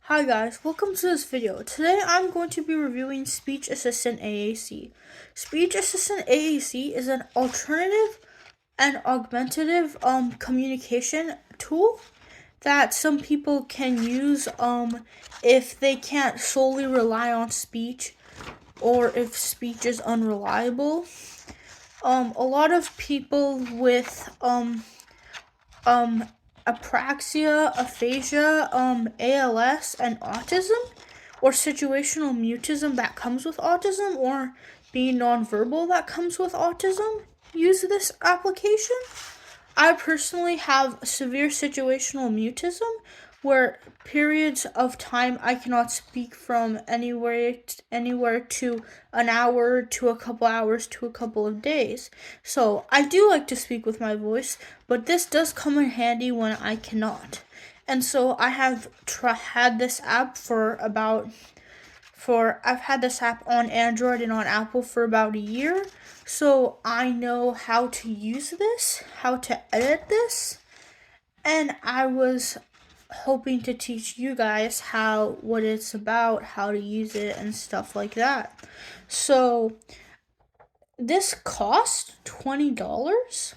Hi guys, welcome to this video. Today I'm going to be reviewing Speech Assistant AAC. Speech Assistant AAC is an alternative and augmentative communication tool that some people can use if they can't solely rely on speech or if speech is unreliable. A lot of people with um apraxia, aphasia, ALS, and autism, or situational mutism that comes with autism, or being nonverbal that comes with autism, use this application. I personally have severe situational mutism, where periods of time I cannot speak from anywhere to an hour to a couple hours to a couple of days. So I do like to speak with my voice, but this does come in handy when I cannot. And so I have had this app I've had this app on Android and on Apple for about a year, so I know how to use this, how to edit this, and I was hoping to teach you guys what it's about, how to use it, and stuff like that. So this cost $20.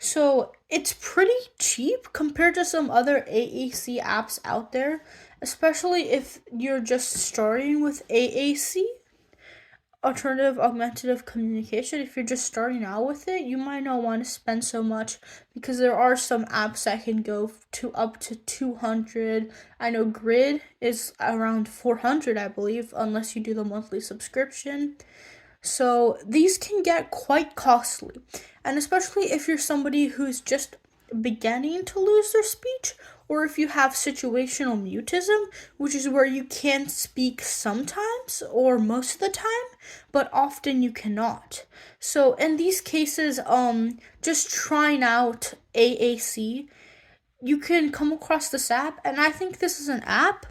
So it's pretty cheap compared to some other AAC apps out there, especially if you're just starting with AAC, alternative augmentative communication. If you're just starting out with it, you might not want to spend so much because there are some apps that can go to up to 200. I know Grid is around 400, I believe, unless you do the monthly subscription. So these can get quite costly, and especially if you're somebody who's just beginning to lose their speech, or if you have situational mutism, which is where you can speak sometimes or most of the time, but often you cannot. So in these cases, just trying out AAC, you can come across this app, and I think this is an app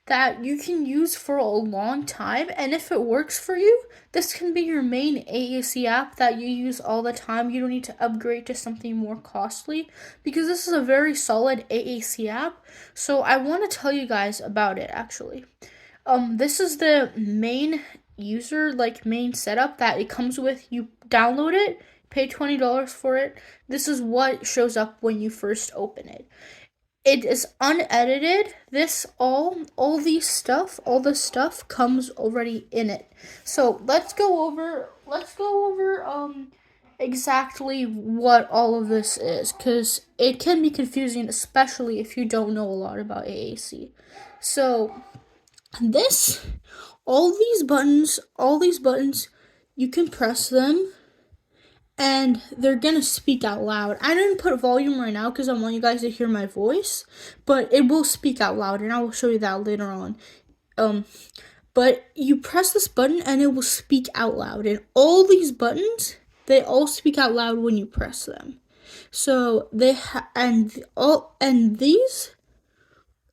that you can use for a long time, and if it works for you, this can be your main AAC app that you use all the time. You don't need to upgrade to something more costly because this is a very solid AAC app. So I want to tell you guys about it actually. This is the main main setup that it comes with. You download it, pay $20 for it. This is what shows up when you first open it. It is unedited. All the stuff comes already in it. So let's go over exactly what all of this is, because it can be confusing, especially if you don't know a lot about AAC. So this all these buttons, you can press them and they're gonna speak out loud. I didn't put volume right now because I want you guys to hear my voice, but it will speak out loud, and I will show you that later on. But you press this button and it will speak out loud, and all these buttons, they all speak out loud when you press them. So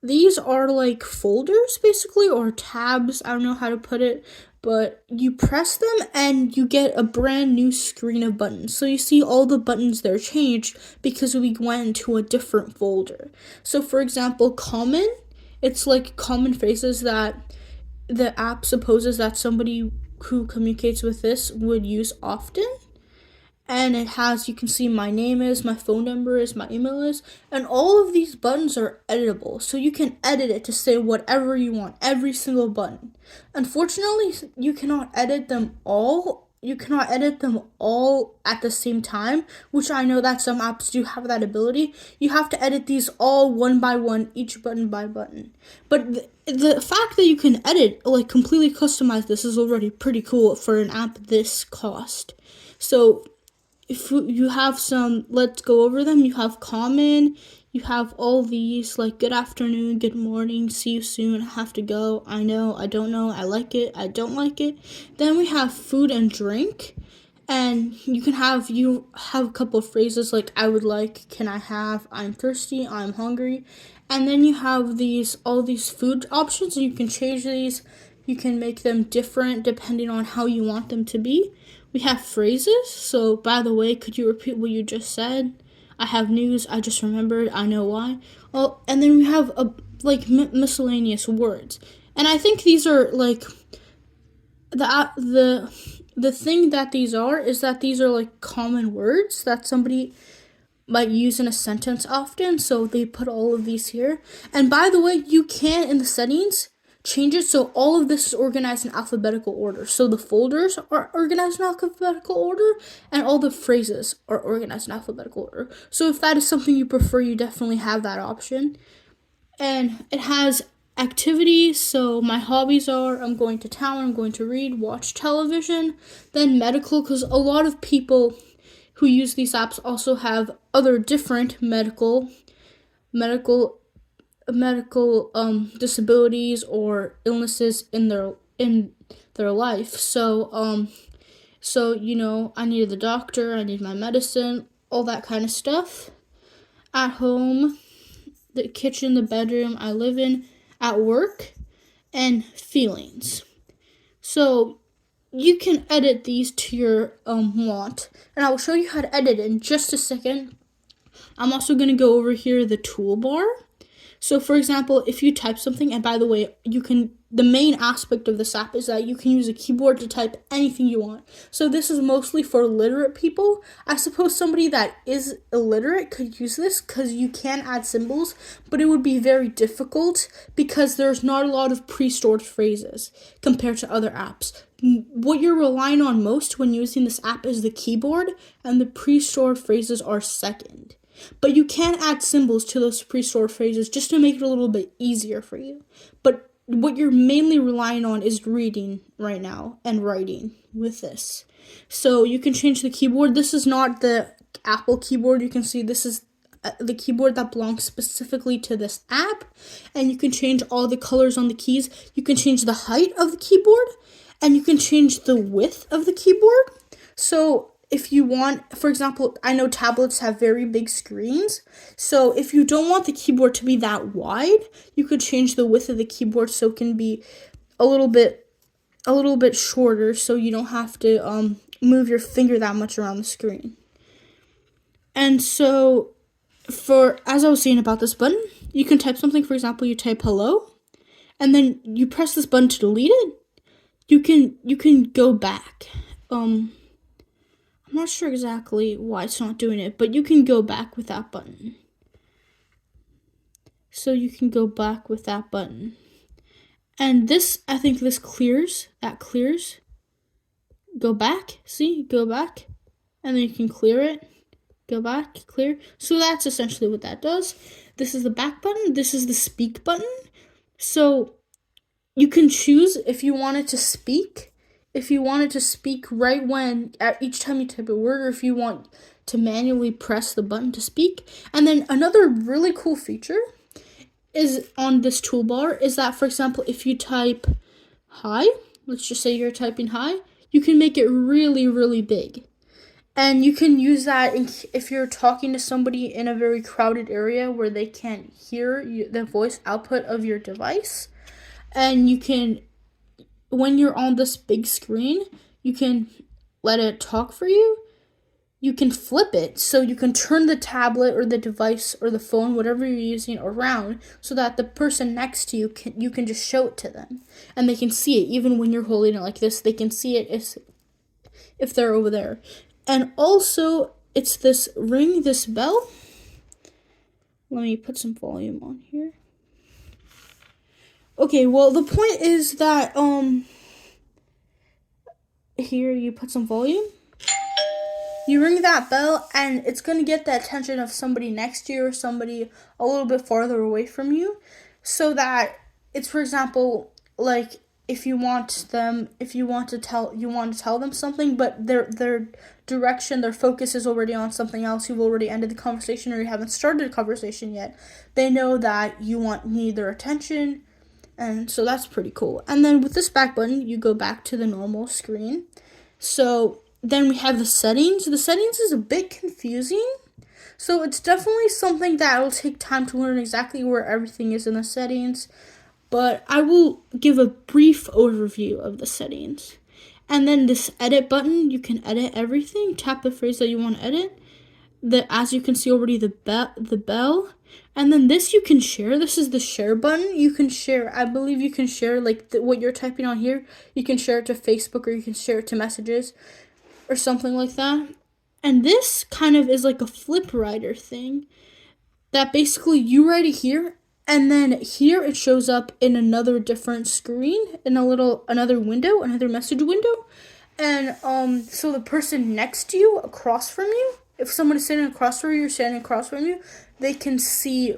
these are like folders basically, or tabs, I don't know how to put it, but you press them and you get a brand new screen of buttons. So you see all the buttons there changed because we went into a different folder. So for example, common, it's like common phrases that the app supposes that somebody who communicates with this would use often. And it has, you can see my name is, my phone number is, my email is, and all of these buttons are editable. So you can edit it to say whatever you want, every single button. Unfortunately, you cannot edit them all. You cannot edit them all at the same time, which I know that some apps do have that ability. You have to edit these all one by one, each button by button. But the fact that you can edit, like completely customize this, is already pretty cool for an app this cost. So if you have some, let's go over them. You have common, you have all these like good afternoon, good morning, see you soon, have to go, I know, I don't know, I like it, I don't like it. Then we have food and drink, and you have a couple of phrases like I would like, can I have, I'm thirsty, I'm hungry. And then you have all these food options, and you can change these. You can make them different depending on how you want them to be. We have phrases. So, by the way, could you repeat what you just said? I have news. I just remembered. I know why. Oh, and then we have miscellaneous words. And I think these are like the thing that these are is that these are like common words that somebody might use in a sentence often, so they put all of these here. And by the way, you can in the settings change it so all of this is organized in alphabetical order. So the folders are organized in alphabetical order and all the phrases are organized in alphabetical order. So if that is something you prefer, you definitely have that option. And it has activities, so my hobbies are I'm going to town, I'm going to read, watch television, then medical, because a lot of people who use these apps also have other different medical disabilities or illnesses in their life. So I needed the doctor, I need my medicine, all that kind of stuff. At home, the kitchen, the bedroom I live in, at work, and feelings. So you can edit these to your want, and I will show you how to edit it in just a second. I'm also going to go over here the toolbar. So for example, if you type something, and by the way, the main aspect of this app is that you can use a keyboard to type anything you want. So this is mostly for literate people. I suppose somebody that is illiterate could use this because you can add symbols, but it would be very difficult because there's not a lot of pre-stored phrases compared to other apps. What you're relying on most when using this app is the keyboard, and the pre-stored phrases are second. But you can add symbols to those pre-stored phrases just to make it a little bit easier for you. But what you're mainly relying on is reading right now and writing with this. So you can change the keyboard. This is not the Apple keyboard. You can see this is the keyboard that belongs specifically to this app. And you can change all the colors on the keys. You can change the height of the keyboard. And you can change the width of the keyboard. So if you want, for example, I know tablets have very big screens. So if you don't want the keyboard to be that wide, you could change the width of the keyboard so it can be a little bit shorter, so you don't have to move your finger that much around the screen. And so as I was saying about this button, you can type something. For example, you type hello, and then you press this button to delete it. You can go back. I'm not sure exactly why it's not doing it, but you can go back with that button. So you can go back with that button. And this, I think this clears. That clears. Go back. See? Go back. And then you can clear it. Go back. Clear. So that's essentially what that does. This is the back button. This is the speak button. So you can choose if you wanted to speak. If you wanted to speak right when, at each time you type a word, or if you want to manually press the button to speak. And then another really cool feature is on this toolbar is that, for example, if you type hi, let's just say you're typing hi, you can make it really, really big. And you can use that if you're talking to somebody in a very crowded area where they can't hear the voice output of your device. And you can, when you're on this big screen, you can let it talk for you. You can flip it, so you can turn the tablet or the device or the phone, whatever you're using, around so that the person next to you you can just show it to them. And they can see it. Even when you're holding it like this, they can see it if they're over there. And also, it's this ring, this bell. Let me put some volume on here. Okay, well, the point is that, here you put some volume. You ring that bell, and it's going to get the attention of somebody next to you or somebody a little bit farther away from you, so that it's, for example, like if you want to tell them something, but their direction, their focus is already on something else. You've already ended the conversation, or you haven't started a conversation yet. They know that you need their attention, and so that's pretty cool. And then with this back button, you go back to the normal screen. So then we have the settings. The settings is a bit confusing. So it's definitely something that will take time to learn exactly where everything is in the settings. But I will give a brief overview of the settings. And then this edit button, you can edit everything. Tap the phrase that you want to edit. as you can see already, the bell. And then this you can share. This is the share button. You can share, I believe you can share like what you're typing on here. You can share it to Facebook, or you can share it to messages or something like that. And this kind of is like a flip writer thing that basically you write it here, and then here it shows up in another different screen, in another window, another message window. And so the person next to you, across from you, if someone is sitting across from you, you're standing across from you, they can see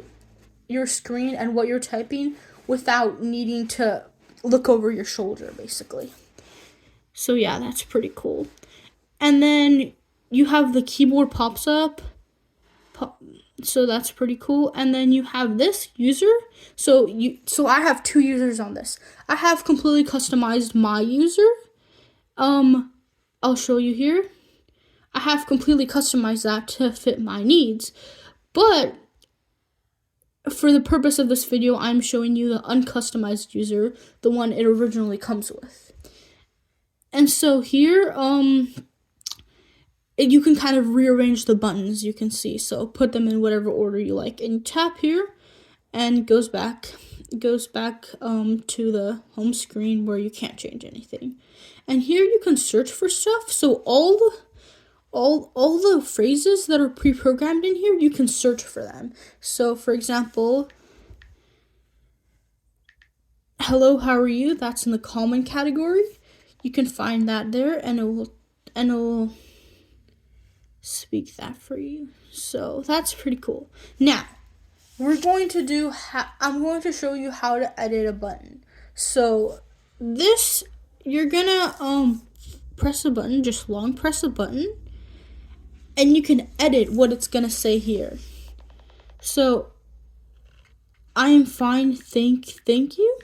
your screen and what you're typing without needing to look over your shoulder, basically. So yeah, that's pretty cool. And then you have the keyboard pops up. So that's pretty cool. And then you have this user. So I have 2 users on this. I have completely customized my user. I'll show you here. I have completely customized that to fit my needs. But for the purpose of this video, I'm showing you the uncustomized user, the one it originally comes with. And so here, you can kind of rearrange the buttons, you can see. So put them in whatever order you like. And you tap here, and it goes back to the home screen where you can't change anything. And here you can search for stuff. So all the phrases that are pre-programmed in here, you can search for them. So for example, hello, how are you? That's in the common category. You can find that there, and it will speak that for you. So that's pretty cool. Now, I'm going to show you how to edit a button. So this, you're gonna press a button, just long press a button, and you can edit what it's gonna say here. So I am fine, thank you.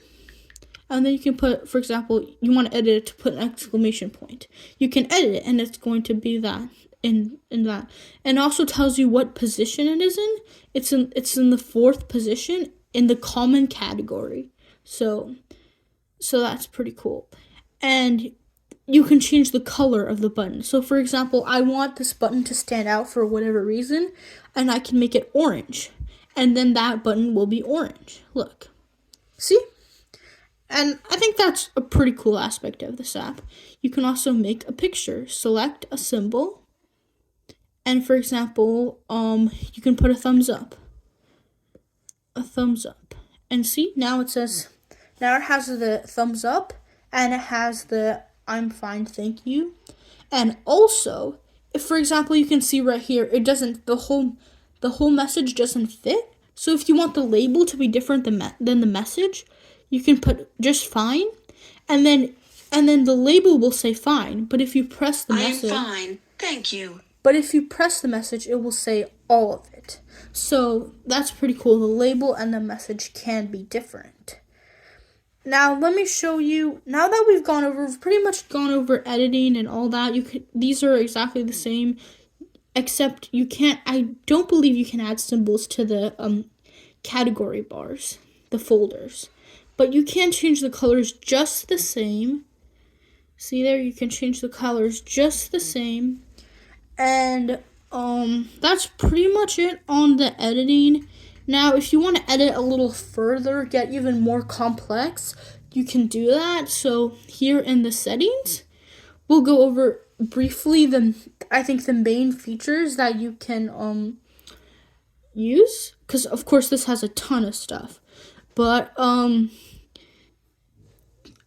And then you can put, for example, you want to edit it to put an exclamation point. You can edit it, and it's going to be that in that. And also tells you what position it is in. It's in the 4th position in the common category. So that's pretty cool. And you can change the color of the button. So for example, I want this button to stand out for whatever reason, and I can make it orange. And then that button will be orange. Look. See? And I think that's a pretty cool aspect of this app. You can also make a picture, select a symbol, and for example, you can put a thumbs up. And see, now it has the thumbs up, and it has the I'm fine, thank you. And also, if for example, you can see right here, it doesn't, the whole message doesn't fit. So if you want the label to be different than the message, you can put just fine, and then the label will say fine. But if you press the message, I'm fine, thank you. But if you press the message, it will say all of it. So that's pretty cool. The label and the message can be different. Now let me show you. Now that we've pretty much gone over editing and all that. These are exactly the same, except you can't. I don't believe you can add symbols to the category bars, the folders. But you can change the colors just the same. See there, you can change the colors just the same. And that's pretty much it on the editing. Now, if you want to edit a little further, get even more complex, you can do that. So here in the settings, we'll go over briefly the main features that you can use, because of course this has a ton of stuff. But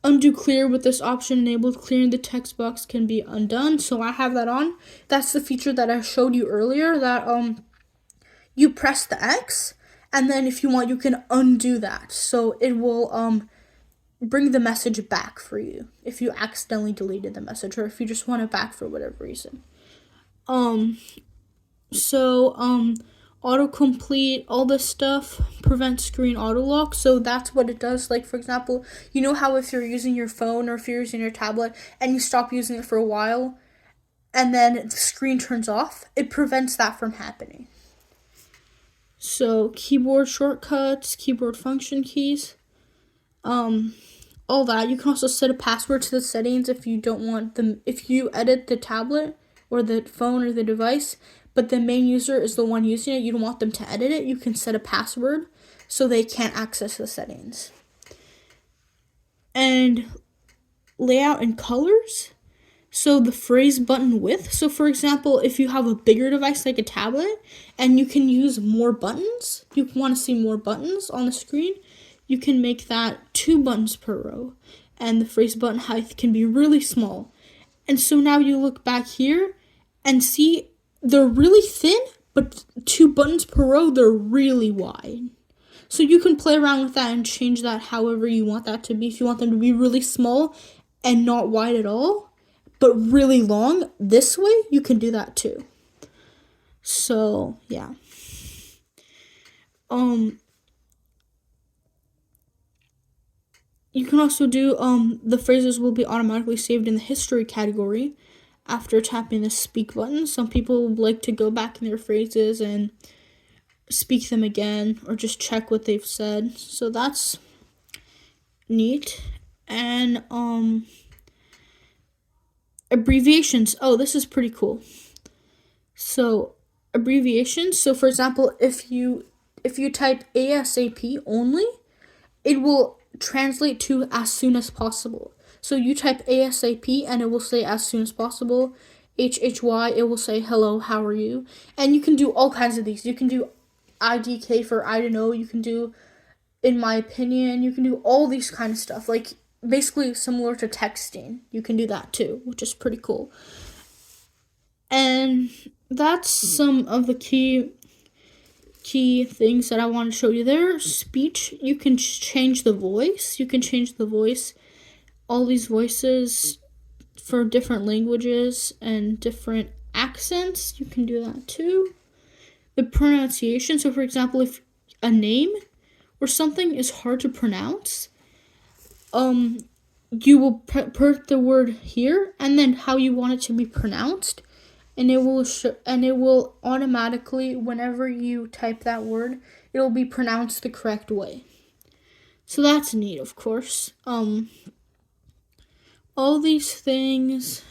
undo clear with this option enabled, clearing the text box can be undone. So I have that on. That's the feature that I showed you earlier, that you press the X, and then if you want, you can undo that. So it will bring the message back for you if you accidentally deleted the message, or if you just want it back for whatever reason. Autocomplete, all this stuff prevents screen auto lock. So that's what it does. Like for example, you know how if you're using your phone or if you're using your tablet and you stop using it for a while and then the screen turns off, it prevents that from happening. So keyboard shortcuts, keyboard function keys, all that. You can also set a password to the settings if you don't want them, if you edit the tablet or the phone or the device, but the main user is the one using it. You don't want them to edit it. You can set a password so they can't access the settings. And layout and colors. So the phrase button width. So for example, if you have a bigger device like a tablet and you can use more buttons, you want to see more buttons on the screen, you can make that 2 buttons per row. And the phrase button height can be really small. And so now you look back here and see they're really thin, but 2 buttons per row, they're really wide. So you can play around with that and change that however you want that to be. If you want them to be really small and not wide at all, but really long this way, you can do that too. So yeah. You can also do the phrases will be automatically saved in the history category after tapping the speak button. Some people like to go back in their phrases and speak them again or just check what they've said. So that's neat. And abbreviations. Oh, this is pretty cool. So abbreviations. So for example, if you type ASAP only, it will translate to as soon as possible. So you type ASAP and it will say as soon as possible. HHY, it will say hello, how are you? And you can do all kinds of these. You can do IDK for I don't know. You can do in my opinion. You can do all these kind of stuff. Like basically similar to texting. You can do that too, which is pretty cool. And that's some of the key things that I want to show you there. Speech, you can change the voice. You can change the voice. All these voices for different languages and different accents. You can do that too. The pronunciation. So for example, if a name or something is hard to pronounce, you will put the word here and then how you want it to be pronounced, and it will automatically, whenever you type that word, it will be pronounced the correct way. So that's neat, of course. All these things.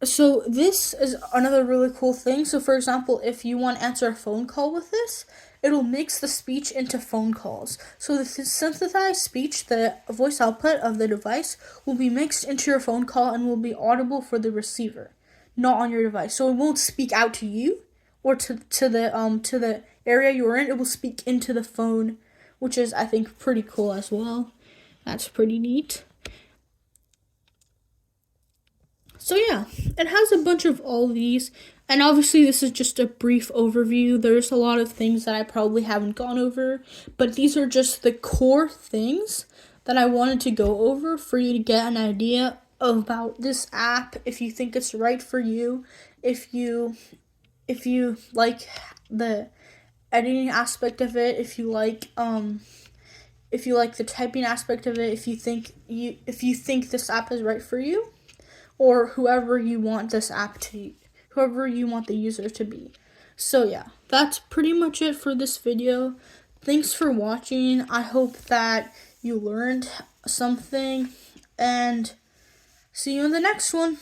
So this is another really cool thing. So for example, if you want to answer a phone call with this, it'll mix the speech into phone calls. So the synthesized speech, the voice output of the device, will be mixed into your phone call and will be audible for the receiver, not on your device. So it won't speak out to you or to the area you're in. It will speak into the phone, which is, I think, pretty cool as well. That's pretty neat. So yeah, it has a bunch of all these, and obviously this is just a brief overview. There's a lot of things that I probably haven't gone over, but these are just the core things that I wanted to go over for you to get an idea about this app, if you think it's right for you, if you like the editing aspect of it, if you like the typing aspect of it, if you think this app is right for you, or whoever you want the user to be. So yeah, that's pretty much it for this video. Thanks for watching. I hope that you learned something, and see you in the next one.